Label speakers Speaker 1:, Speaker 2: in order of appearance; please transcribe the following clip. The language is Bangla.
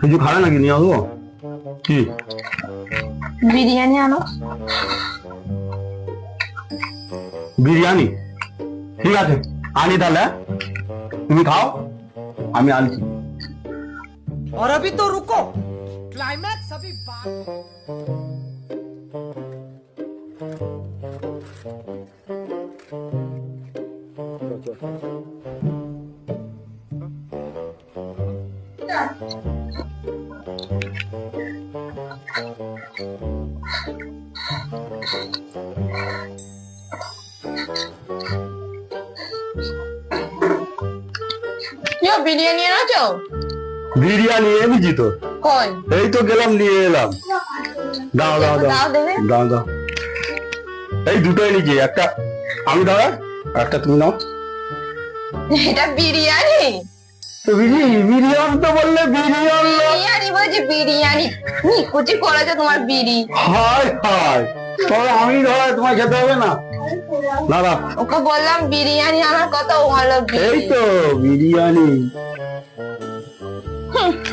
Speaker 1: কিছু খাবে নাকি নিয়ে আসবো? কি
Speaker 2: বিরিয়ানি আনো।
Speaker 1: বিরিয়ানি? ঠিক আছে আনি তাহলে, তুমি খাও আমি আনছি।
Speaker 3: और अभी तो रुको, क्लाइमैक्स अभी बाकी।
Speaker 2: বিরিয়ানি এনেছো?
Speaker 1: বিরিয়ানি এনেছি তো,
Speaker 2: কই?
Speaker 1: এই তো গেলাম নিয়ে এলাম। দাও দাও দাও
Speaker 2: দাও দেখে।
Speaker 1: দাও দাও, এই দুটো এনেছি, একটা আমি দাও, একটা তুমি নাও।
Speaker 2: এটা বিরিয়ানি?
Speaker 1: তো বিরিয়ানি তো বললে বিরিয়ানি।
Speaker 2: বিরিয়ানি বলছি বিরিয়ানি, নিকুচি করেছো তোমার বিড়ি।
Speaker 1: হায় হায়, তবে আমি ধর তোমায় খেতে হবে না। না না,
Speaker 2: ওকে বললাম বিরিয়ানি আনার কথা, ও হলো
Speaker 1: এই তো বিরিয়ানি।
Speaker 2: বিড়ি।